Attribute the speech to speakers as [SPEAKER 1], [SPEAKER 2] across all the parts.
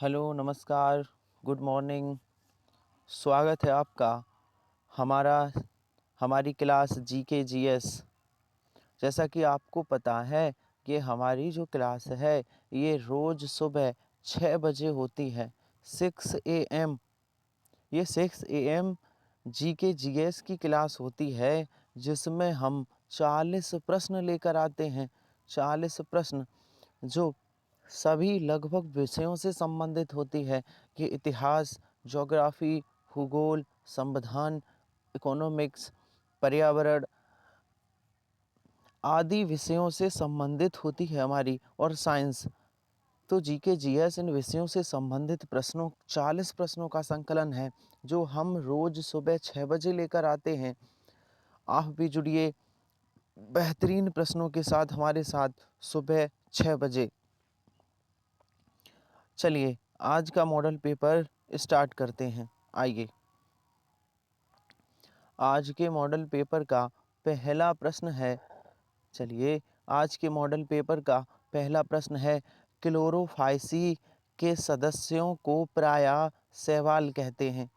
[SPEAKER 1] Hello, नमस्कार, good morning. स्वागत है आपका हमारा हमारी क्लास जीके जीएस। जैसा कि आपको पता है कि हमारी जो क्लास है ये रोज़ सुबह 6 बजे होती है, 6 AM। ये 6 AM जीके जीएस की क्लास होती है जिसमें हम 40 प्रश्न लेकर आते हैं। 40 प्रश्न जो सभी लगभग विषयों से संबंधित होती है कि इतिहास, ज्योग्राफी, भूगोल, संविधान, इकोनॉमिक्स, पर्यावरण आदि विषयों से संबंधित होती है हमारी, और साइंस। तो जीके जीएस इन विषयों से संबंधित प्रश्नों 40 प्रश्नों का संकलन है जो हम रोज सुबह 6 बजे लेकर आते हैं। आप भी जुड़िए बेहतरीन प्रश्नों के साथ हमारे साथ सुबह 6 बजे। चलिए आज का मॉडल पेपर स्टार्ट करते हैं। आइए, आज के मॉडल पेपर का पहला प्रश्न है। चलिए, आज के मॉडल पेपर का पहला प्रश्न है, क्लोरोफाइसी के सदस्यों को प्रायः शैवाल कहते हैं।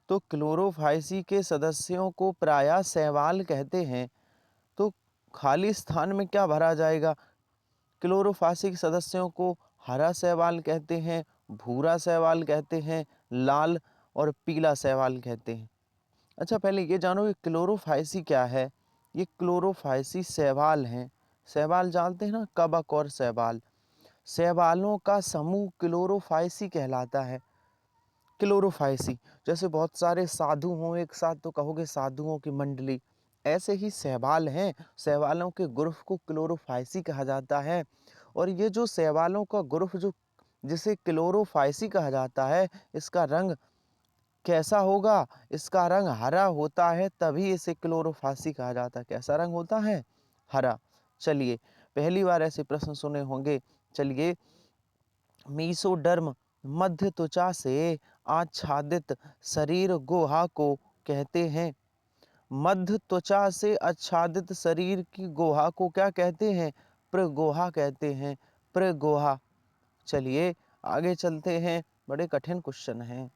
[SPEAKER 1] तो क्लोरोफाइसी के सदस्यों को प्रायः शैवाल कहते हैं, तो खाली स्थान में क्या भरा जाएगा? क्लोरोफासी के सदस्यों को हरा शैवाल कहते हैं, भूरा शैवाल कहते हैं, लाल और पीला शैवाल कहते हैं। अच्छा, पहले ये जानो कि क्लोरोफाइसी क्या है। ये क्लोरोफाइसी शैवाल हैं। शैवाल जानते हैं ना, कवक और शैवाल। शैवालों का समूह क्लोरोफाइसी कहलाता है। क्लोरोफाइसी जैसे बहुत सारे साधु हों एक साथ तो कहोगे साधुओं की मंडली, ऐसे ही शैवाल हैं। शैवालों के ग्रुप को क्लोरोफाइसी कहा जाता है। और ये जो शैवालों का ग्रुप जो जिसे क्लोरोफाइसी कहा जाता है, इसका रंग कैसा होगा? इसका रंग हरा होता है, तभी इसे क्लोरोफासी कहा जाता है। कैसा रंग होता है? हरा। चलिए, पहली बार ऐसे प्रश्न सुने होंगे। चलिए, मीसोडर्म मध्य त्वचा से आच्छादित शरीर गुहा को कहते हैं। मध्य त्वचा से आच्छादित शरीर की गुहा को क्या कहते हैं? प्रगुहा कहते हैं। प्रगुहा। चलिए आगे चलते हैं। बड़े कठिन क्वेश्चन हैं,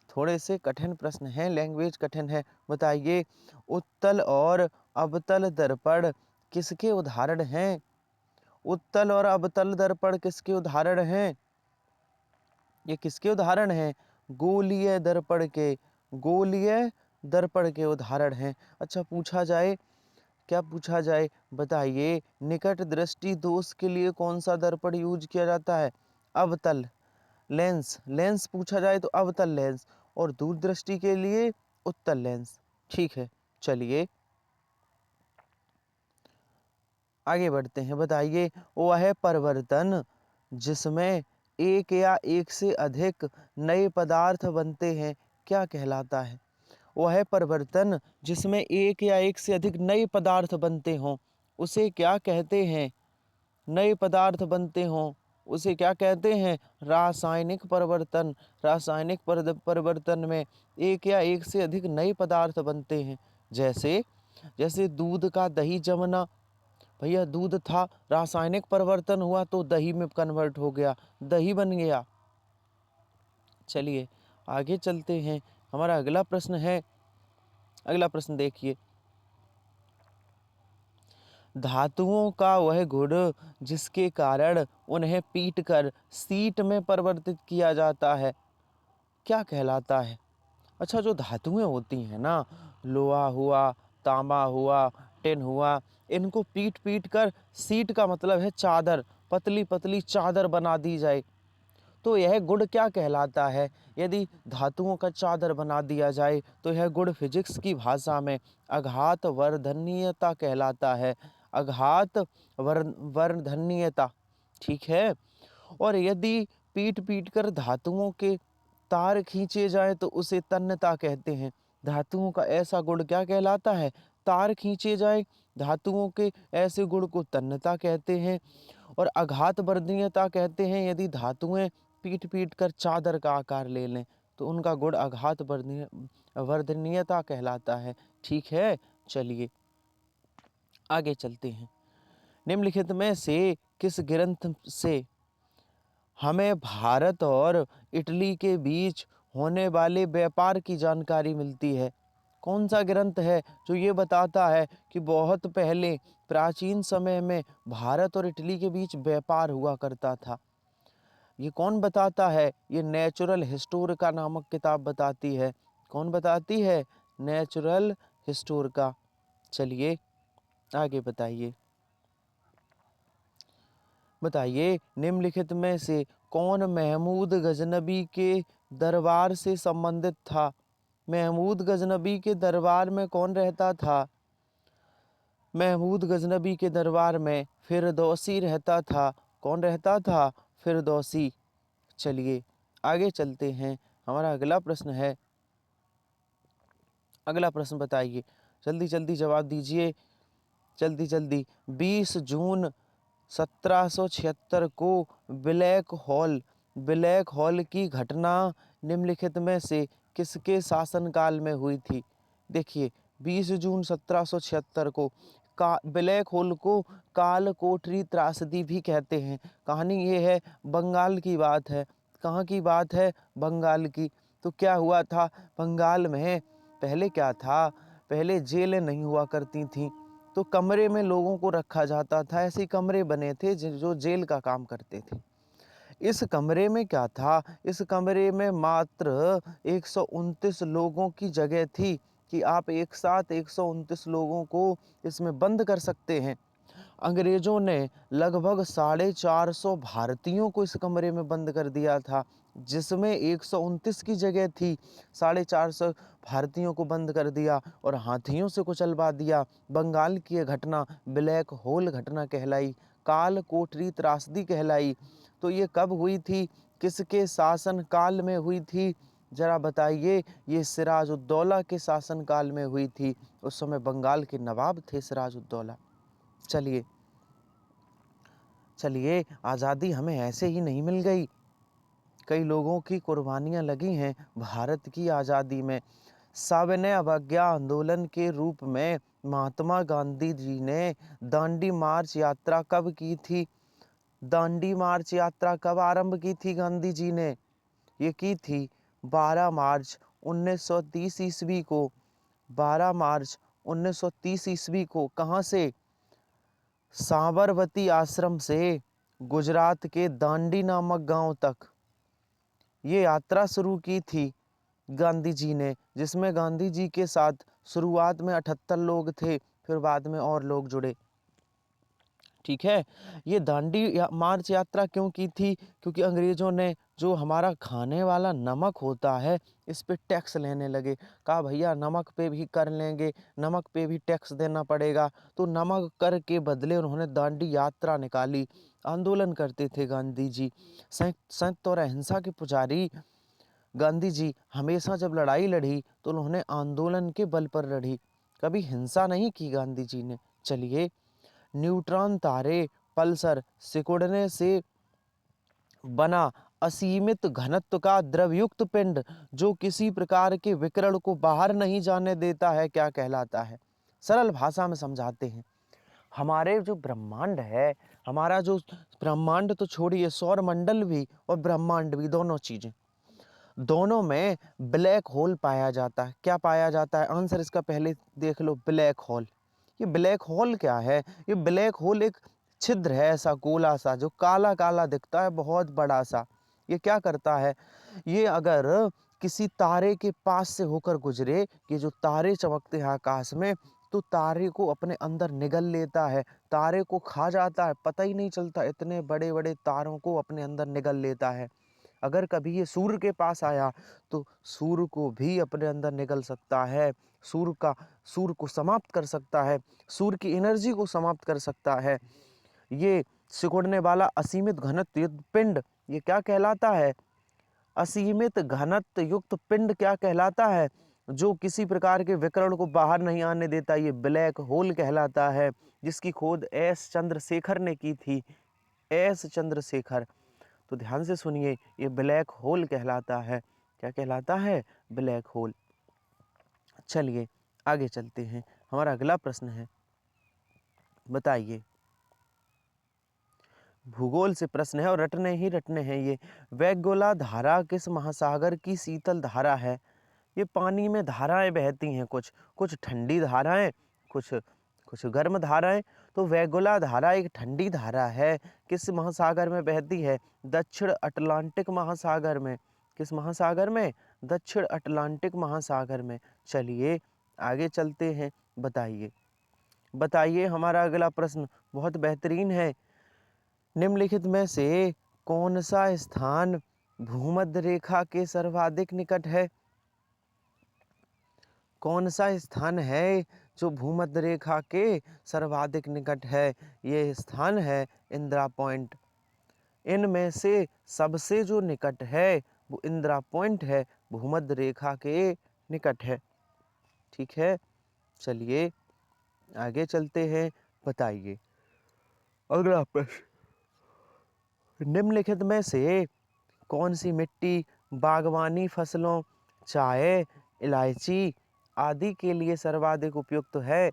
[SPEAKER 1] थोड़े से कठिन प्रश्न हैं, लैंग्वेज कठिन है। बताइए, उत्तल और अवतल दर्पण किसके उदाहरण हैं? उत्तल और अवतल दर्पण किसके उदाहरण हैं? ये किसके उदाहरण हैं? गोलीय दर्पण के। गोलीय दर्पण के उदाहरण हैं। अच्छा, पूछा जाए, क्या पूछा जाए? बताइए, निकट दृष्टि दोष के लिए कौन सा दर्पण यूज किया जाता है? अवतल लेंस। लेंस पूछा जाए तो अवतल लेंस, और दूरदृष्टि के लिए उत्तल लेंस। ठीक है, चलिए आगे बढ़ते हैं। बताइए, वह परिवर्तन जिसमें एक या एक से अधिक नए पदार्थ बनते हैं क्या कहलाता है? वह परिवर्तन जिसमें एक या एक से अधिक नए पदार्थ बनते हों उसे क्या कहते हैं? नए पदार्थ बनते हों उसे क्या कहते हैं? रासायनिक परिवर्तन। रासायनिक परिवर्तन में एक या एक से अधिक नए पदार्थ बनते हैं। जैसे जैसे दूध का दही जमना। भैया, दूध था, रासायनिक परिवर्तन हुआ तो दही में कन्वर्ट हो गया, दही बन गया। चलिए आगे चलते हैं। हमारा अगला प्रश्न है, अगला प्रश्न देखिए, धातुओं का वह गुण जिसके कारण उन्हें पीटकर सीट में परिवर्तित किया जाता है क्या कहलाता है? अच्छा, जो धातुएं होती हैं ना, लोहा हुआ, तांबा हुआ, टिन हुआ, इनको पीट पीट कर, सीट का मतलब है चादर, पतली पतली चादर बना दी जाए, तो यह गुण क्या कहलाता है? यदि धातुओं का चादर बना दिया जाए तो यह गुण फिजिक्स की भाषा में आघात वर्धनीयता कहलाता है। आघात वर्धनीयता। ठीक है। और यदि पीट पीट कर धातुओं के तार खींचे जाए तो उसे तन्यता कहते हैं। धातुओं का ऐसा गुण क्या कहलाता है? तार खींचे जाए धातुओं के ऐसे गुण को तन्यता कहते हैं। और आघात वर्धनीयता कहते हैं यदि धातुएं पीट पीट कर चादर का आकार ले लें तो उनका गुण आघात वर्धनीयता कहलाता है। ठीक है, चलिए आगे चलते हैं। निम्नलिखित में से किस ग्रंथ से हमें भारत और इटली के बीच होने वाले व्यापार की जानकारी मिलती है। कौन सा ग्रंथ है जो ये बताता है कि बहुत पहले प्राचीन समय में भारत और इटली के बीच व्यापार हुआ करता था? ये कौन बताता है? ये नेचुरल हिस्टोरिका नामक किताब बताती है। कौन बताती है? Natural Historica. चलिए आगे बताइए। बताइए निम्नलिखित में से कौन महमूद गजनबी के दरबार से संबंधित था? महमूद गजनबी के दरबार में कौन रहता था? महमूद गजनबी के दरबार में फिरदौसी रहता था। कौन रहता था? फिरदौसी। चलिए आगे चलते हैं। हमारा अगला प्रश्न है। अगला प्रश्न बताइए, जल्दी जल्दी जवाब दीजिए, जल्दी जल्दी। 20 जून 1776 को ब्लैक होल की घटना निम्नलिखित में से किसके शासनकाल में हुई थी? देखिए 20 जून 1776 को ब्लैक होल को कालकोठरी त्रासदी भी कहते हैं। कहानी ये है, बंगाल की बात है। कहाँ की बात है? बंगाल की। तो क्या हुआ था बंगाल में? पहले क्या था? पहले जेलें नहीं हुआ करती थीं, तो कमरे में लोगों को रखा जाता था। ऐसे कमरे बने थे जो जेल का काम करते थे। इस कमरे में क्या था? इस कमरे में मात्र 129 लोगों की जगह थी कि आप एक साथ 129 लोगों को इसमें बंद कर सकते हैं। अंग्रेजों ने लगभग 450 भारतीयों को इस कमरे में बंद कर दिया था, जिसमें 129 की जगह थी। 450 भारतीयों को बंद कर दिया और हाथियों से कुचलवा दिया। बंगाल की यह घटना ब्लैक होल घटना कहलाई, काल कोठरी त्रासदी कहलाई। तो ये कब हुई थी? किसके शासन काल में हुई थी? जरा बताइए। ये सिराजुद्दौला के शासन काल में हुई थी। उस समय बंगाल के नवाब थे सिराजुद्दौला। चलिए चलिए, आज़ादी हमें ऐसे ही नहीं मिल गई। कई लोगों की कुर्बानियाँ लगी हैं भारत की आज़ादी में। सविनय अवज्ञा आंदोलन के रूप में महात्मा गांधी जी ने दांडी मार्च यात्रा कब की थी? दांडी मार्च यात्रा कब आरंभ की थी गांधी जी ने? ये की थी 12 मार्च 1930 ईस्वी को। 12 मार्च 1930 ईस्वी को। कहाँ से? साबरमती आश्रम से गुजरात के दांडी नामक गांव तक ये यात्रा शुरू की थी गांधी जी ने, जिसमें गांधी जी के साथ शुरुआत में 78 लोग थे, फिर बाद में और लोग जुड़े। ठीक है। ये मार्च यात्रा क्यों की थी? क्योंकि अंग्रेजों ने जो हमारा खाने वाला नमक होता है, इस पे टैक्स लेने लगे। कहा भैया नमक पे भी कर लेंगे, नमक पे भी टैक्स देना पड़ेगा। तो नमक कर के बदले उन्होंने दांडी यात्रा निकाली। आंदोलन करते थे गांधी जी। संयुक्त और अहिंसा के पुजारी गांधी जी हमेशा जब लड़ाई लड़ी तो उन्होंने आंदोलन के बल पर लड़ी, कभी हिंसा नहीं की गांधी जी ने। चलिए, न्यूट्रॉन तारे पल्सर सिकुड़ने से बना असीमित घनत्व का द्रवयुक्त पिंड जो किसी प्रकार के विकिरण को बाहर नहीं जाने देता है, क्या कहलाता है? सरल भाषा में समझाते हैं। हमारे जो ब्रह्मांड है, हमारा जो ब्रह्मांड तो छोड़िए, सौर मंडल भी और ब्रह्मांड भी, दोनों चीजें, दोनों में ब्लैक होल पाया जाता है। क्या पाया जाता है? आंसर इसका पहले देख लो, ब्लैक होल। ये ब्लैक होल क्या है? ये ब्लैक होल एक छिद्र है, ऐसा गोला सा जो काला काला दिखता है, बहुत बड़ा सा। ये क्या करता है? ये अगर किसी तारे के पास से होकर गुजरे, ये जो तारे चमकते हैं आकाश में, तो तारे को अपने अंदर निगल लेता है, तारे को खा जाता है, पता ही नहीं चलता। इतने बड़े बड़े तारों को अपने अंदर निगल लेता है। अगर कभी ये सूर्य के पास आया तो सूर्य को भी अपने अंदर निगल सकता है, सूर्य को समाप्त कर सकता है, सूर्य की एनर्जी को समाप्त कर सकता है। ये सिकुड़ने वाला असीमित घनत्व युक्त पिंड, ये क्या कहलाता है? असीमित घनत्व युक्त पिंड क्या कहलाता है? जो किसी प्रकार के विकिरण को बाहर नहीं आने देता, ये ब्लैक होल कहलाता है, जिसकी खोज एस चंद्रशेखर ने की थी। एस चंद्रशेखर। तो ध्यान से सुनिए, ये ब्लैक होल कहलाता है। क्या कहलाता है? Black hole. चलिए आगे चलते हैं। हमारा अगला प्रश्न है, बताइए भूगोल से प्रश्न है और रटने ही रटने हैं ये। वेगुला धारा किस महासागर की शीतल धारा है? ये पानी में धाराएं बहती हैं, कुछ कुछ ठंडी धाराएं, कुछ कुछ गर्म धाराएं। तो वेगुला धारा एक ठंडी धारा है। किस महासागर में बहती है? दक्षिण अटलांटिक महासागर में। किस महासागर में? दक्षिण अटलांटिक महासागर में। चलिए आगे चलते हैं। बताइए बताइए हमारा अगला प्रश्न बहुत बेहतरीन है। निम्नलिखित में से कौन सा स्थान भूमध्य रेखा के सर्वाधिक निकट है? कौन सा स्थान है जो भूमध्य रेखा के सर्वाधिक निकट है? ये स्थान है इंदिरा पॉइंट। इनमें से सबसे जो निकट है वो इंदिरा पॉइंट है, भूमध्य रेखा के निकट है। ठीक है, चलिए आगे चलते हैं। बताइए अगला प्रश्न, निम्नलिखित में से कौन सी मिट्टी बागवानी फसलों, चाय, इलायची आदि के लिए सर्वाधिक उपयुक्त है?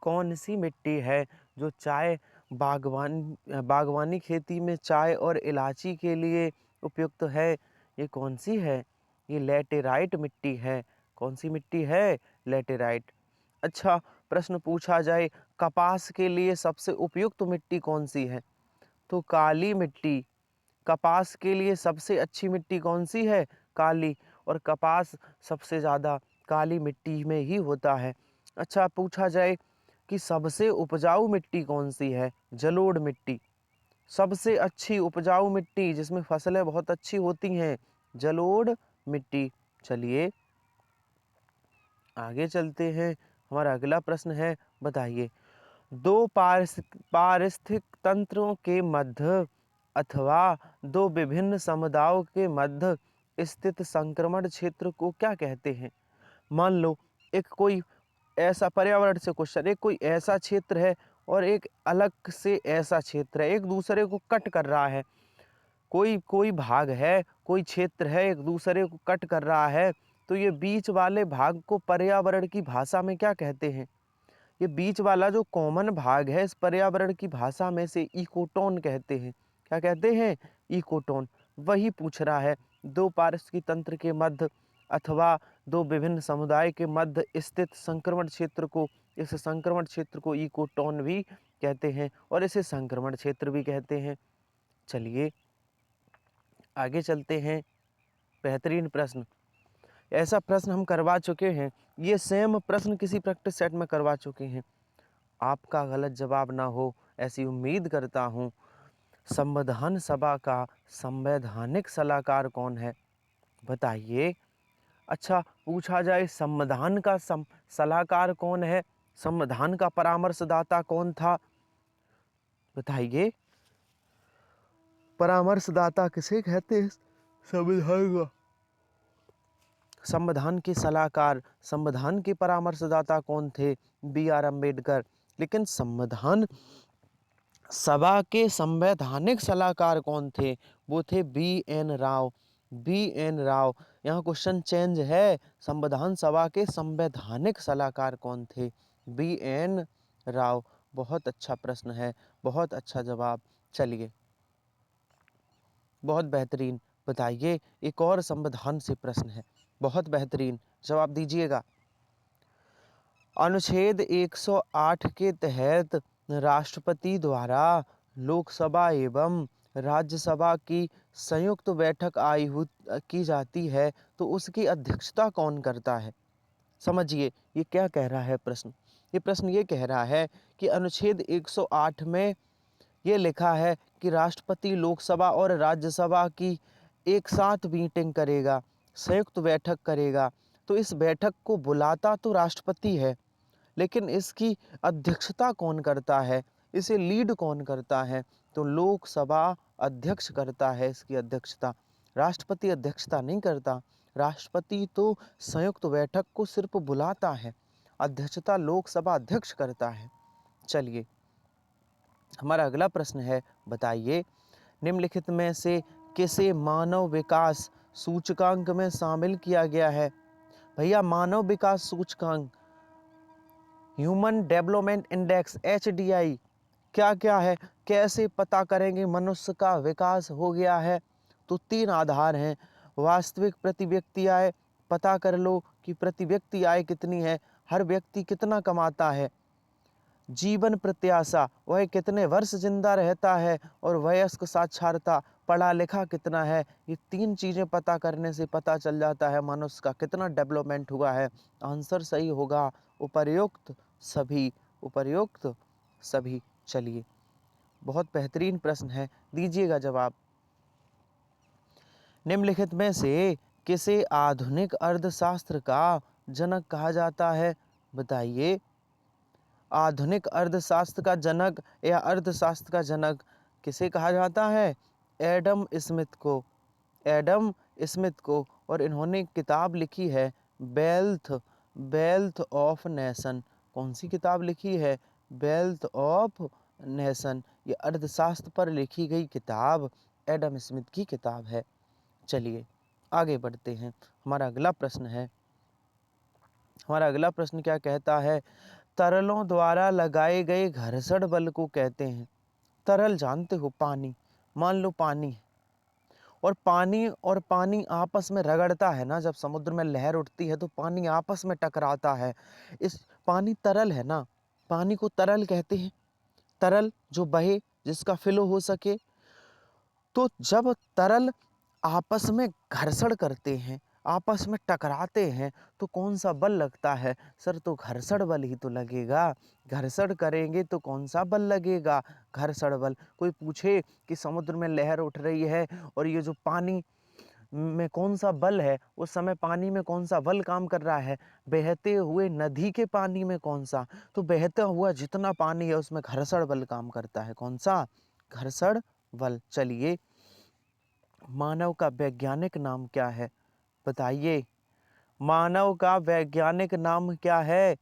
[SPEAKER 1] कौन सी मिट्टी है जो बागवानी खेती में चाय और इलायची के लिए उपयुक्त है? ये कौन सी है? ये लैटेराइट मिट्टी है। कौन सी मिट्टी है? लैटेराइट। अच्छा, प्रश्न पूछा जाए कपास के लिए सबसे उपयुक्त मिट्टी कौन सी है? तो काली मिट्टी। कपास के लिए सबसे अच्छी मिट्टी कौन सी है? काली। और कपास सबसे ज़्यादा काली मिट्टी में ही होता है। अच्छा, पूछा जाए कि सबसे उपजाऊ मिट्टी कौन सी है? जलोढ़ मिट्टी। सबसे अच्छी उपजाऊ मिट्टी जिसमें फसलें बहुत अच्छी होती हैं, जलोढ़ मिट्टी। चलिए आगे चलते हैं। हमारा अगला प्रश्न है, बताइए दो पारिस्थितिक तंत्रों के मध्य अथवा दो विभिन्न समुदायों के मध्य स्थित संक्रमण क्षेत्र को क्या कहते हैं? मान लो एक कोई ऐसा पर्यावरण से क्वेश्चन, एक कोई ऐसा क्षेत्र है और एक अलग से ऐसा क्षेत्र है, एक दूसरे को कट कर रहा है। कोई कोई भाग है, कोई क्षेत्र है, एक दूसरे को कट कर रहा है। तो ये बीच वाले भाग को पर्यावरण की भाषा में क्या कहते हैं? ये बीच वाला जो कॉमन भाग है इस पर्यावरण की भाषा में से इकोटोन कहते हैं। क्या कहते हैं? इकोटोन। वही पूछ रहा है, दो पारिस्थितिक तंत्र के मध्य अथवा दो विभिन्न समुदाय के मध्य स्थित संक्रमण क्षेत्र को, इस संक्रमण क्षेत्र को इकोटोन भी कहते हैं और इसे संक्रमण क्षेत्र भी कहते हैं। चलिए आगे चलते हैं। बेहतरीन प्रश्न, ऐसा प्रश्न हम करवा चुके हैं, ये सेम प्रश्न किसी प्रैक्टिस सेट में करवा चुके हैं। आपका गलत जवाब ना हो ऐसी उम्मीद करता हूँ। संविधान सभा का संवैधानिक सलाहकार कौन है? बताइए। अच्छा, पूछा जाए संविधान का सलाहकार कौन है? संविधान का परामर्शदाता कौन था? बताइए। परामर्शदाता किसे कहते हैं? संविधान का संविधान के सलाहकार, संविधान के परामर्शदाता कौन थे? B.R. अम्बेडकर। लेकिन संविधान सभा के संवैधानिक सलाहकार कौन थे? वो थे B.N. राव। B.N. राव। यहाँ क्वेश्चन चेंज है, संविधान सभा के संवैधानिक सलाहकार कौन थे? B.N. राव। बहुत अच्छा प्रश्न है, बहुत अच्छा जवाब। चलिए बहुत बेहतरीन। बताइए एक और संविधान से प्रश्न है, बहुत बेहतरीन, जवाब दीजिएगा। अनुच्छेद 108 के तहत राष्ट्रपति द्वारा लोकसभा एवं राज्यसभा की संयुक्त बैठक आयोजित की जाती है, तो उसकी अध्यक्षता कौन करता है? समझिए ये क्या कह रहा है प्रश्न। ये प्रश्न ये कह रहा है कि अनुच्छेद 108 में ये लिखा है कि राष्ट्रपति लोकसभा और राज्यसभा की एक साथ मीटिंग करेगा, संयुक्त बैठक करेगा। तो इस बैठक को बुलाता तो राष्ट्रपति है, लेकिन इसकी अध्यक्षता कौन करता है? इसे लीड कौन करता है? तो लोकसभा अध्यक्ष करता है इसकी अध्यक्षता। राष्ट्रपति अध्यक्षता नहीं करता। राष्ट्रपति तो संयुक्त बैठक को सिर्फ बुलाता है, अध्यक्षता लोकसभा अध्यक्ष करता है। चलिए हमारा अगला प्रश्न है, बताइए निम्नलिखित में से किसे मानव विकास सूचकांक में शामिल किया गया है? भैया मानव विकास सूचकांक, ह्यूमन डेवलपमेंट इंडेक्स HDI, क्या क्या है, कैसे पता करेंगे मनुष्य का विकास हो गया है? तो 3 आधार हैं। वास्तविक प्रति व्यक्ति आय, पता कर लो कि प्रति व्यक्ति आय कितनी है, हर व्यक्ति कितना कमाता है। जीवन प्रत्याशा, वह कितने वर्ष जिंदा रहता है, और वयस्क साक्षरता, पढ़ा लिखा कितना है। ये 3 चीजें पता करने से पता चल जाता है मनुष्य का कितना डेवलपमेंट हुआ है। आंसर सही होगा उपर्युक्त सभी, उपर्युक्त सभी। चलिए, बहुत बेहतरीन प्रश्न है, दीजिएगा जवाब। निम्नलिखित में से किसे आधुनिक अर्थशास्त्र का जनक कहा जाता है? बताइए। आधुनिक अर्थशास्त्र का जनक या अर्थशास्त्र का जनक किसे कहा जाता है? एडम स्मिथ को, एडम स्मिथ को। और इन्होंने किताब लिखी है वेल्थ, वेल्थ ऑफ नेशन। कौन सी किताब लिखी है? Wealth of nation. ये अर्थशास्त्र पर लिखी गई किताब एडम स्मिथ की किताब है। चलिए आगे बढ़ते हैं। हमारा अगला प्रश्न है, हमारा अगला प्रश्न क्या कहता है? तरलों द्वारा लगाए गए घर्षण बल को कहते हैं। तरल जानते हो, पानी। मान लो पानी है, और पानी आपस में रगड़ता है ना, जब समुद्र में लहर उठती है तो पानी आपस में टकराता है। इस पानी तरल है ना, पानी को तरल कहते हैं। तरल जो बहे, जिसका फ्लो हो सके। तो जब तरल आपस में घर्षण करते हैं, आपस में टकराते हैं, तो कौन सा बल लगता है? सर, तो घर्षण बल ही तो लगेगा। घर्षण करेंगे तो कौन सा बल लगेगा? घर्षण बल। कोई पूछे कि समुद्र में लहर उठ रही है और ये जो पानी में कौन सा बल है, उस समय पानी में कौन सा बल काम कर रहा है? बहते हुए नदी के पानी में कौन सा? तो बहता हुआ जितना पानी है उसमें घर्षण बल काम करता है। कौन सा? घर्षण बल। चलिए, मानव का वैज्ञानिक नाम क्या है? बताइए, मानव का वैज्ञानिक नाम क्या है?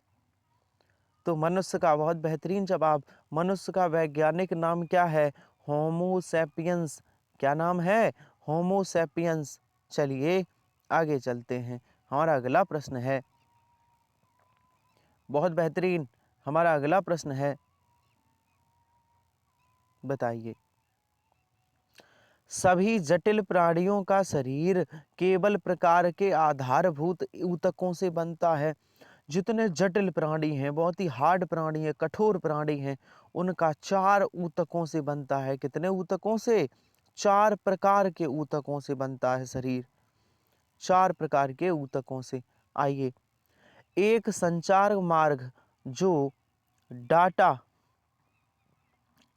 [SPEAKER 1] तो मनुष्य का, बहुत बेहतरीन जवाब। मनुष्य का वैज्ञानिक नाम क्या है? Homo sapiens. क्या नाम है? Homo sapiens. चलिए आगे चलते हैं। हमारा अगला प्रश्न है, बहुत बेहतरीन। हमारा अगला प्रश्न है, बताइए। सभी जटिल प्राणियों का शरीर केवल प्रकार के आधारभूत ऊतकों से बनता है। जितने जटिल प्राणी हैं, बहुत ही हार्ड प्राणी है, कठोर प्राणी हैं, उनका 4 ऊतकों से बनता है। कितने ऊतकों से? 4 प्रकार के ऊतकों से बनता है शरीर, 4 प्रकार के ऊतकों से। आइए, एक संचार मार्ग जो डाटा,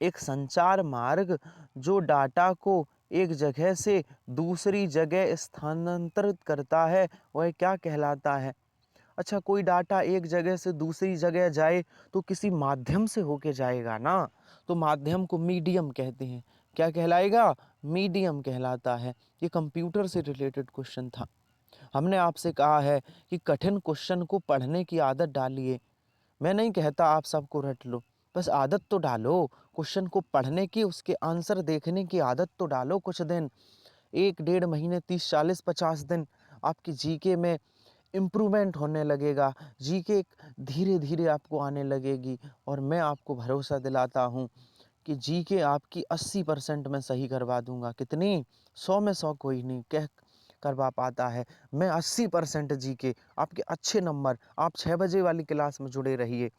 [SPEAKER 1] एक संचार मार्ग जो डाटा को एक जगह से दूसरी जगह स्थानांतरित करता है, वह क्या कहलाता है? अच्छा, कोई डाटा एक जगह से दूसरी जगह जाए तो किसी माध्यम से होके जाएगा ना, तो माध्यम को मीडियम कहते हैं। क्या कहलाएगा? मीडियम कहलाता है। ये कंप्यूटर से रिलेटेड क्वेश्चन था। हमने आपसे कहा है कि कठिन क्वेश्चन को पढ़ने की आदत डालिए। मैं नहीं कहता आप सबको रट लो, बस आदत तो डालो क्वेश्चन को पढ़ने की, उसके आंसर देखने की आदत तो डालो कुछ दिन। 1 डेढ़ महीने, 30 40 50 दिन आपकी जीके में इम्प्रूवमेंट होने लगेगा। जीके धीरे धीरे आपको आने लगेगी, और मैं आपको भरोसा दिलाता हूँ कि जीके आपकी 80% में सही करवा दूंगा। कितनी? 100 में 100 कोई नहीं कह करवा पाता है। मैं 80% जीके, आपके अच्छे नंबर। आप 6 बजे वाली क्लास में जुड़े रहिए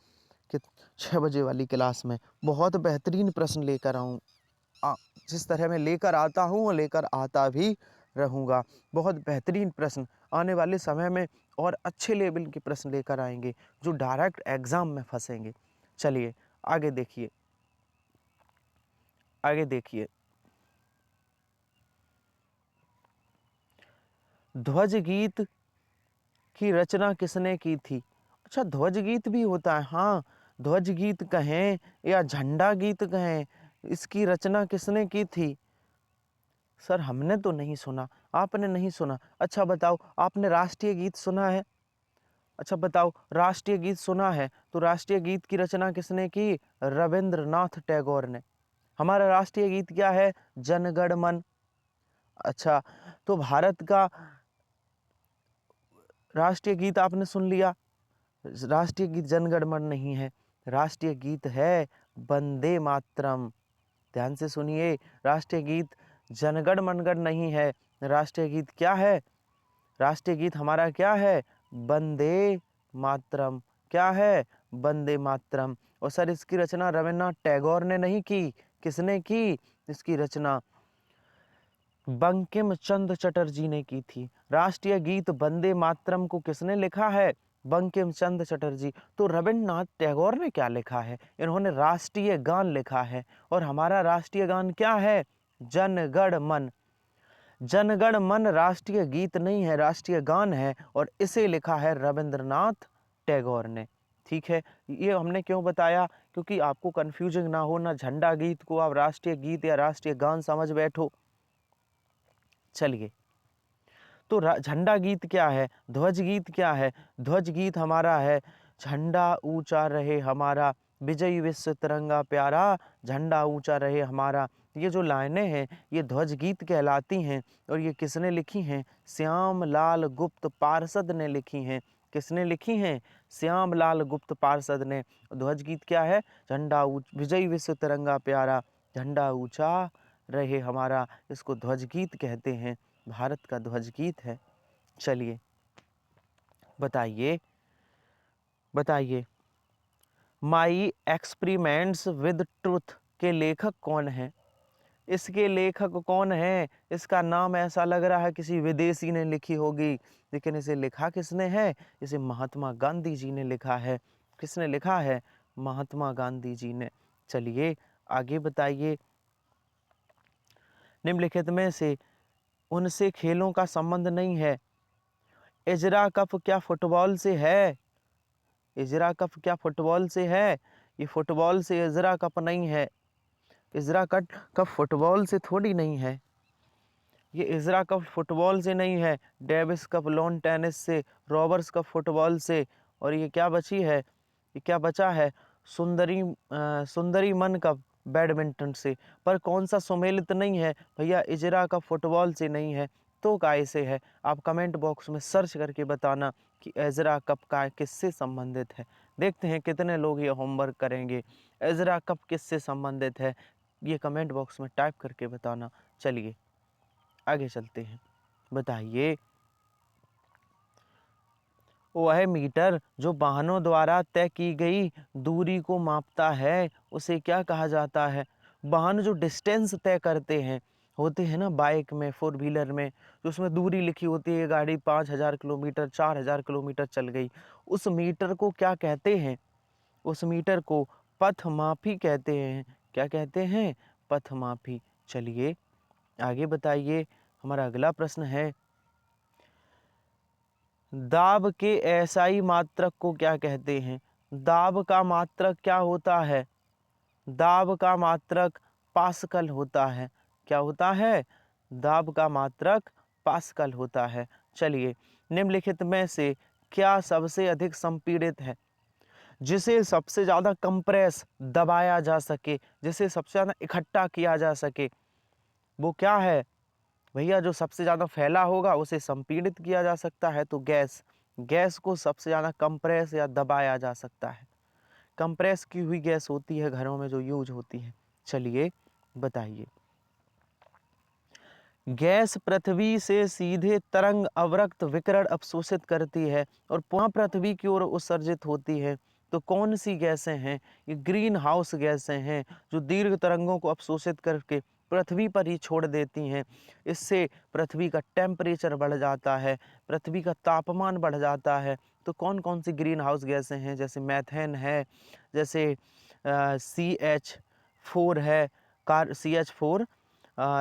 [SPEAKER 1] कि 6 बजे वाली क्लास में बहुत बेहतरीन प्रश्न लेकर आऊँ। जिस तरह मैं लेकर आता हूँ वो लेकर आता भी रहूँगा। बहुत बेहतरीन प्रश्न आने वाले समय में, और अच्छे लेवल के प्रश्न लेकर आएंगे जो डायरेक्ट एग्जाम में फंसेंगे। चलिए आगे देखिए, आगे देखिए। ध्वज गीत की रचना किसने की थी? अच्छा, ध्वज गीत भी होता है। हाँ, ध्वज गीत कहें या झंडा गीत कहें, इसकी रचना किसने की थी? सर, हमने तो नहीं सुना, आपने नहीं सुना। अच्छा बताओ, आपने राष्ट्रीय गीत सुना है? अच्छा बताओ, राष्ट्रीय गीत सुना है तो राष्ट्रीय गीत की रचना किसने की? रविंद्रनाथ टैगोर ने। हमारा राष्ट्रीय गीत क्या है? जन गण मन। अच्छा, तो भारत का राष्ट्रीय गीत आपने सुन लिया। राष्ट्रीय गीत जन गण मन नहीं है, राष्ट्रीय गीत है वंदे मातरम। ध्यान से सुनिए, राष्ट्रीय गीत जनगण मनगण नहीं है। राष्ट्रीय गीत क्या है? राष्ट्रीय गीत हमारा क्या है? वंदे मातरम। क्या है? वंदे मातरम। और सर इसकी रचना रविन्द्रनाथ टैगोर ने नहीं की। किसने की इसकी रचना? बंकिम चंद्र चटर्जी ने की थी। राष्ट्रीय गीत वंदे मातरम को किसने लिखा है? बंकिम चंद्र चटर्जी। तो रविन्द्रनाथ टैगोर ने क्या लिखा है? इन्होंने राष्ट्रीय गान लिखा है। और हमारा राष्ट्रीय गान क्या है? जनगण मन। जनगण मन राष्ट्रीय गीत नहीं है, राष्ट्रीय गान है, और इसे लिखा है रविंद्रनाथ टैगोर ने। ठीक है, ये हमने क्यों बताया? क्योंकि आपको कंफ्यूजिंग ना हो, ना झंडा गीत को आप राष्ट्रीय गीत या राष्ट्रीय गान समझ बैठो। चलिए, तो झंडा गीत क्या है? ध्वज गीत क्या है? ध्वज गीत हमारा है झंडा ऊंचा रहे हमारा, विजयी विश्व तिरंगा प्यारा, झंडा ऊंचा रहे हमारा। ये जो लाइनें हैं ये ध्वज गीत कहलाती हैं। और ये किसने लिखी हैं? श्याम लाल गुप्त पार्षद ने लिखी हैं। किसने लिखी हैं? श्याम लाल गुप्त पार्षद ने। ध्वज गीत क्या है? झंडा विजयी विश्व तिरंगा प्यारा, झंडा ऊंचा रहे हमारा। इसको ध्वज गीत कहते हैं, भारत का ध्वज गीत है। चलिए बताइए, बताइए, माई एक्सपेरिमेंट्स विद ट्रुथ के लेखक कौन है? इसके लेखक कौन है? इसका नाम ऐसा लग रहा है किसी विदेशी ने लिखी होगी, लेकिन इसे लिखा किसने है? इसे महात्मा गांधी जी ने लिखा है। किसने लिखा है? महात्मा गांधी जी ने। चलिए आगे बताइए, निम्नलिखित में से उनसे खेलों का संबंध नहीं है। इजरा कप क्या फुटबॉल से है? इजरा कप क्या फुटबॉल से है? ये फुटबॉल से इजरा कप नहीं है। इजरा कप फुटबॉल से थोड़ी नहीं है। ये इजरा कप फुटबॉल से नहीं है। डेविस कप लॉन टेनिस से, रॉबर्ट्स कप फुटबॉल से, और ये क्या बची है? ये क्या बचा है? सुंदरी मन कप बैडमिंटन से। पर कौन सा सुमेलित नहीं है भैया? इजरा कप फुटबॉल से नहीं है तो काय से है? आप कमेंट बॉक्स में सर्च करके बताना कि इजरा कप का किससे संबंधित है। देखते हैं कितने लोग ये होमवर्क करेंगे। इजरा कप किससे संबंधित है, ये कमेंट बॉक्स में टाइप करके बताना। चलिए आगे चलते हैं, बताइए, वह मीटर जो वाहनों द्वारा तय की गई दूरी को मापता है उसे क्या कहा जाता है? वाहन जो डिस्टेंस तय करते हैं, होते हैं ना बाइक में, फोर व्हीलर में, जो उसमें दूरी लिखी होती है, गाड़ी 5,000 किलोमीटर 4,000 किलोमीटर चल गई, उस मीटर को क्या कहते हैं? उस मीटर को पथमापी कहते हैं। क्या कहते हैं? पथमापी। चलिए आगे बताइए, हमारा अगला प्रश्न है, दाब के एसआई मात्रक को क्या कहते हैं? दाब का मात्रक क्या होता है? दाब का मात्रक पास्कल होता है। क्या होता है? दाब का मात्रक पास्कल होता है। चलिए, निम्नलिखित में से क्या सबसे अधिक संपीड़ित है? जिसे सबसे ज़्यादा कंप्रेस दबाया जा सके, जिसे सबसे ज़्यादा इकट्ठा किया जा सके, वो क्या है भैया? जो सबसे ज़्यादा फैला होगा उसे संपीड़ित किया जा सकता है। तो गैस, गैस को सबसे ज़्यादा कंप्रेस या दबाया जा सकता है। कंप्रेस की हुई गैस होती है घरों में जो यूज होती है। चलिए बताइए, गैस पृथ्वी से सीधे तरंग अवरक्त विकिरण अवशोषित करती है और पुनः पृथ्वी की ओर उत्सर्जित होती है। तो कौन सी गैसें हैं? ये ग्रीन हाउस गैसें हैं जो दीर्घ तरंगों को अवशोषित करके पृथ्वी पर ही छोड़ देती हैं। इससे पृथ्वी का टेम्परेचर बढ़ जाता है, पृथ्वी का तापमान बढ़ जाता है। तो कौन कौन सी ग्रीन हाउस गैसें हैं? जैसे मैथेन है, जैसे CH4 है, CH4,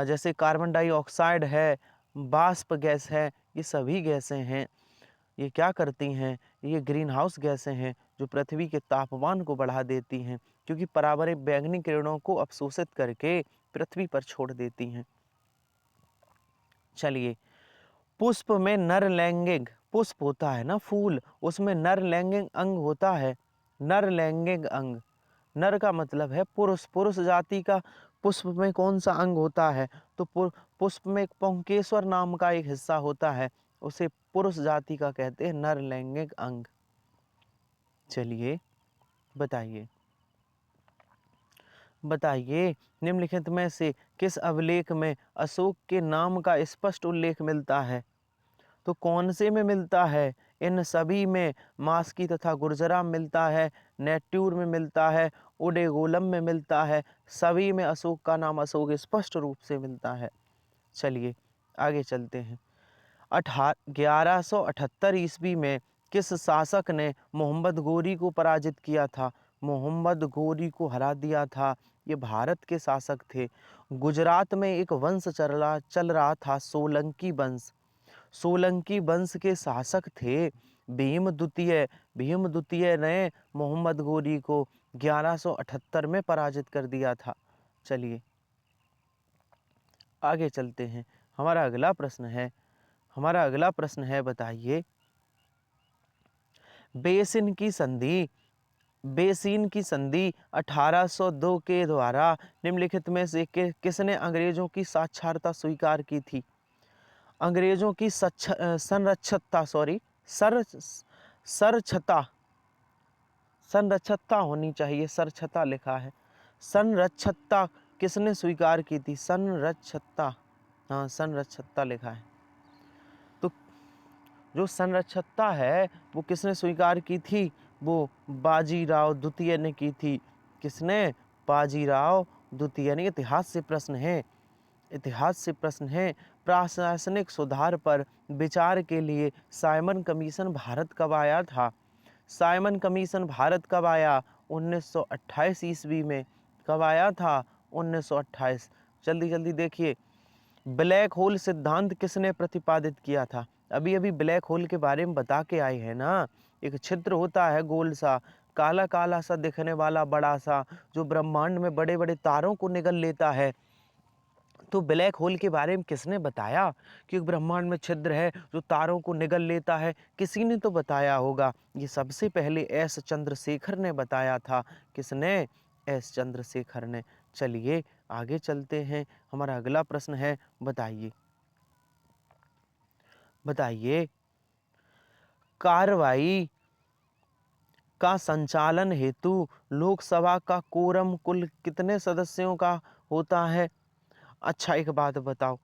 [SPEAKER 1] जैसे कार्बन डाइऑक्साइड है, वाष्प गैस है, ये सभी गैसें हैं। ये क्या करती हैं? ये ग्रीन हाउस गैसें हैं जो पृथ्वी के तापमान को बढ़ा देती हैं, क्योंकि पराबैंगनी बैंगनी किरणों को अवशोषित करके पृथ्वी पर छोड़ देती हैं। चलिए, पुष्प में नर लैंगिक, पुष्प होता है ना फूल, उसमें नर लैंगिक अंग होता है। नर लैंगिक अंग, नर का मतलब है पुरुष, पुरुष जाति का पुष्प में कौन सा अंग होता है? तो पुष्प में एक पुंकेश्वर नाम का एक हिस्सा होता है, उसे पुरुष जाति का कहते हैं नर लैंगिक अंग। चलिए बताइए, बताइए निम्नलिखित में से किस अभिलेख में अशोक के नाम का स्पष्ट उल्लेख मिलता है? तो कौन से में मिलता है? इन सभी में मास्की तथा गुर्जरा मिलता है, नेट्यूर में मिलता है, उडेगोलम में मिलता है, सभी में अशोक का नाम अशोक स्पष्ट रूप से मिलता है। चलिए आगे चलते हैं। 1178 ईस्वी में किस शासक ने मोहम्मद गोरी को पराजित किया था? मोहम्मद गोरी को हरा दिया था। ये भारत के शासक थे। गुजरात में एक वंश चल रहा था, सोलंकी वंश। सोलंकी वंश के शासक थे भीम द्वितीय। भीम द्वितीय ने मोहम्मद गोरी को 1178 में पराजित कर दिया था। चलिए आगे चलते हैं। हमारा अगला प्रश्न है बताइए बेसिन की संधि 1802 के द्वारा निम्नलिखित में से किसने अंग्रेजों की साक्षरता स्वीकार की थी? अंग्रेजों की संरक्षता संरक्षता होनी चाहिए, सरक्षता लिखा है। संरक्षता किसने स्वीकार की थी? संरक्षता, हाँ संरक्षता लिखा है। तो जो संरक्षता है वो किसने स्वीकार की थी? वो बाजीराव द्वितीय ने की थी। किसने? बाजीराव द्वितीय। यानी इतिहास से प्रश्न है। प्रशासनिक सुधार पर विचार के लिए साइमन कमीशन भारत कब आया था? साइमन कमीशन भारत कब आया? 1928 ईस्वी में। कब आया था? 1928। जल्दी जल्दी देखिए। ब्लैक होल सिद्धांत किसने प्रतिपादित किया था? अभी अभी ब्लैक होल के बारे में बता के आए हैं ना। एक छिद्र होता है गोल सा, काला काला सा दिखने वाला, बड़ा सा, जो ब्रह्मांड में बड़े बड़े तारों को निगल लेता है। तो ब्लैक होल के बारे में किसने बताया कि ब्रह्मांड में छिद्र है जो तारों को निगल लेता है? किसी ने तो बताया होगा। ये सबसे पहले एस चंद्रशेखर ने बताया था। किसने? एस चंद्रशेखर ने। चलिए आगे चलते हैं। हमारा अगला प्रश्न है बताइए कार्रवाई का संचालन हेतु लोकसभा का कोरम कुल कितने सदस्यों का होता है? अच्छा एक बात बताओ,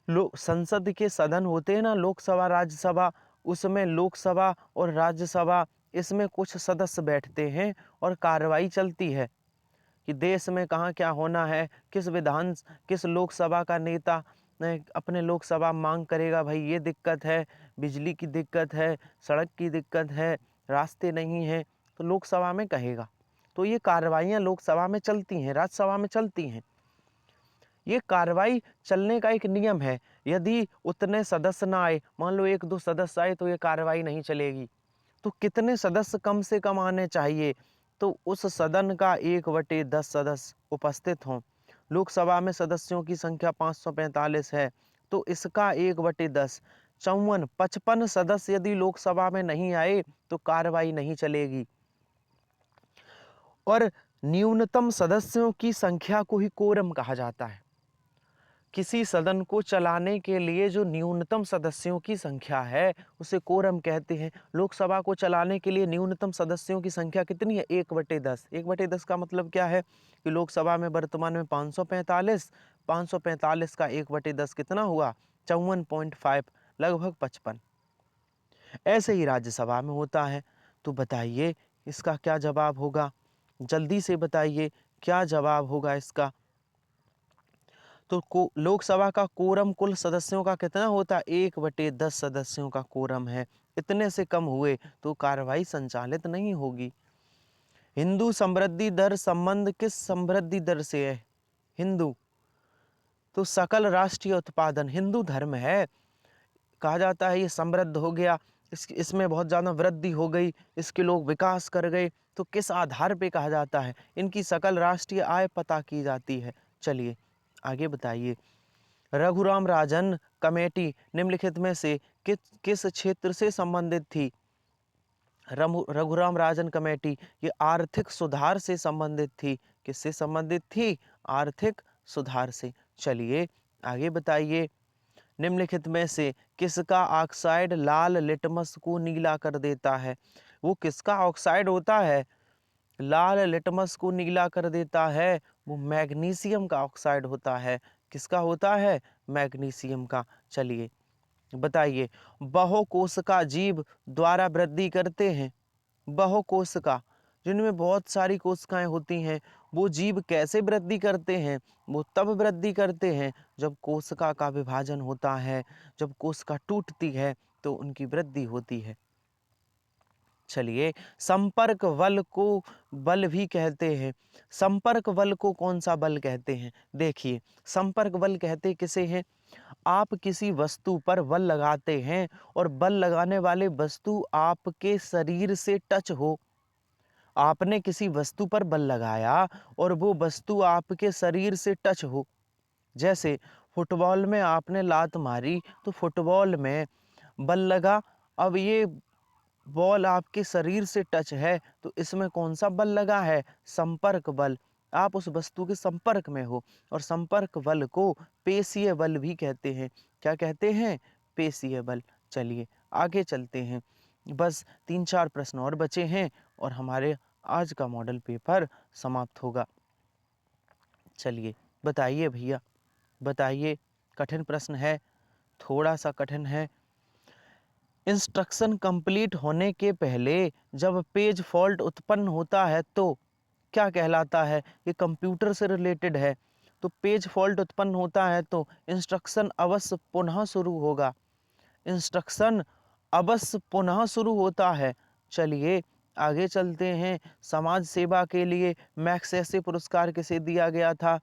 [SPEAKER 1] लोक संसद के सदन होते हैं ना, लोकसभा राज्यसभा, उसमें लोकसभा और राज्यसभा, इसमें कुछ सदस्य बैठते हैं और कार्रवाई चलती है कि देश में कहाँ क्या होना है, किस लोकसभा का नेता अपने लोकसभा मांग करेगा, भाई ये दिक्कत है, बिजली की दिक्कत है, सड़क की दिक्कत है, रास्ते नहीं हैं, तो लोकसभा में कहेगा। तो ये कार्रवाइयाँ लोकसभा में चलती हैं, राज्यसभा में चलती हैं। ये कार्रवाई चलने का एक नियम है। यदि उतने सदस्य ना आए, मान लो 1-2 सदस्य आए, तो ये कार्रवाई नहीं चलेगी। तो कितने सदस्य कम से कम आने चाहिए? तो उस सदन का 1/10 सदस्य उपस्थित हों। लोकसभा में सदस्यों की संख्या 545 है, तो इसका 1/10 54 55 सदस्य यदि लोकसभा में नहीं आए तो कार्रवाई नहीं चलेगी। और न्यूनतम सदस्यों की संख्या को ही कोरम कहा जाता है। किसी सदन को चलाने के लिए जो न्यूनतम सदस्यों की संख्या है उसे कोरम कहते हैं। लोकसभा को चलाने के लिए न्यूनतम सदस्यों की संख्या कितनी है? 1/10। 1/10 का मतलब क्या है कि लोकसभा में वर्तमान में 545 का 1/10 कितना हुआ? 54.5, लगभग 55। ऐसे ही राज्यसभा में होता है। तो बताइए इसका क्या जवाब होगा? जल्दी से बताइए क्या जवाब होगा इसका? तो लोकसभा का कोरम कुल सदस्यों का कितना होता है? 1/10 सदस्यों का कोरम है। इतने से कम हुए तो कार्रवाई संचालित नहीं होगी। हिंदू समृद्धि दर संबंध किस समृद्धि दर से है? हिंदू तो सकल राष्ट्रीय उत्पादन हिंदू धर्म है। कहा जाता है ये समृद्ध हो गया, इसमें बहुत ज़्यादा वृद्धि हो गई, इसके लोग विकास कर गए। तो किस आधार पे कहा जाता है? इनकी सकल राष्ट्रीय आय पता की जाती है। चलिए आगे बताइए। रघुराम राजन कमेटी निम्नलिखित में से किस क्षेत्र से संबंधित थी? रघुराम राजन कमेटी ये आर्थिक सुधार से संबंधित थी। किससे संबंधित थी? आर्थिक सुधार से। चलिए आगे बताइए। निम्नलिखित में से किसका ऑक्साइड लाल लिटमस को नीला कर देता है? वो किसका ऑक्साइड होता है? लाल लिटमस को नीला कर देता है, वो मैग्नीशियम का ऑक्साइड होता है। किसका होता है? मैग्नीशियम का। चलिए बताइए, बहुकोशिका जीव द्वारा वृद्धि करते हैं। बहुकोशिका, जिनमें बहुत सारी कोशिकाएं होती हैं, वो जीव कैसे वृद्धि करते हैं? वो तब वृद्धि करते हैं जब कोशिका का विभाजन होता है, जब कोशिका टूटती है तो उनकी वृद्धि होती है। चलिए, संपर्क बल को बल भी कहते हैं। संपर्क बल को कौन सा बल कहते हैं? देखिए, संपर्क बल कहते किसे हैं? आप किसी वस्तु पर बल लगाते हैं और बल लगाने वाले वस्तु आपके शरीर से टच हो। आपने किसी वस्तु पर बल लगाया और वो वस्तु आपके शरीर से टच हो। जैसे फुटबॉल में आपने लात मारी तो फुटबॉल में बल लगा, अब ये बॉल आपके शरीर से टच है तो इसमें कौन सा बल लगा है? संपर्क बल। आप उस वस्तु के संपर्क में हो, और संपर्क बल को पेशीय बल भी कहते हैं। क्या कहते हैं? पेशीय बल। चलिए आगे चलते हैं, बस 3-4 प्रश्न और बचे हैं और हमारे आज का मॉडल पेपर समाप्त होगा। चलिए बताइए भैया, बताइए। कठिन प्रश्न है, थोड़ा सा कठिन है। इंस्ट्रक्शन कंप्लीट होने के पहले जब पेज फॉल्ट उत्पन्न होता है तो क्या कहलाता है? ये कंप्यूटर से रिलेटेड है। तो पेज फॉल्ट उत्पन्न होता है तो इंस्ट्रक्शन अवश्य पुनः शुरू होगा। इंस्ट्रक्शन अवश्य पुनः शुरू होता है। चलिए आगे चलते हैं। समाज सेवा के लिए मैग्सेसे पुरस्कार किसे दिया गया था?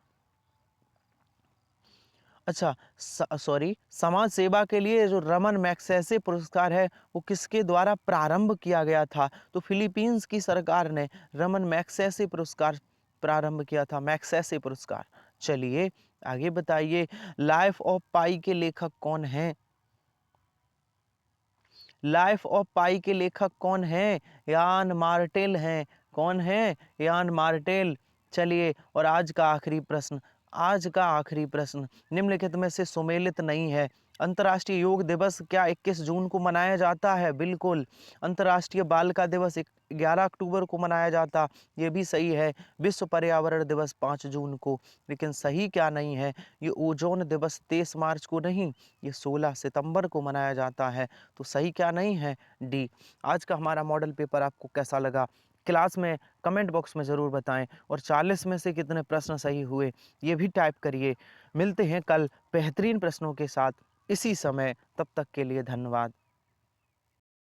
[SPEAKER 1] अच्छा, सॉरी, समाज सेवा के लिए जो रमन मैग्सेसे पुरस्कार है वो किसके द्वारा प्रारंभ किया गया था? तो फिलीपींस की सरकार ने रमन मैग्सेसे पुरस्कार प्रारंभ किया था, मैग्सेसे पुरस्कार। चलिए आगे बताइए, लाइफ ऑफ पाई के लेखक कौन हैं? लाइफ ऑफ पाई के लेखक कौन हैं? यान मार्टेल हैं। कौन है? यान मार्टेल। चलिए, और आज का आखिरी प्रश्न, आज का आखिरी प्रश्न निम्नलिखित में से सुमेलित नहीं है। अंतर्राष्ट्रीय योग दिवस क्या 21 जून को मनाया जाता है? बिल्कुल। अंतर्राष्ट्रीय बालिका दिवस 11 अक्टूबर को मनाया जाता, ये भी सही है। विश्व पर्यावरण दिवस 5 जून को, लेकिन सही क्या नहीं है? ये ओजोन दिवस 23 मार्च को नहीं, ये 16 सितंबर को मनाया जाता है। तो सही क्या नहीं है? डी। आज का हमारा मॉडल पेपर आपको कैसा लगा? क्लास में कमेंट बॉक्स में ज़रूर बताएं, और 40 में से कितने प्रश्न सही हुए ये भी टाइप करिए। मिलते हैं कल बेहतरीन प्रश्नों के साथ इसी समय, तब तक के लिए धन्यवाद।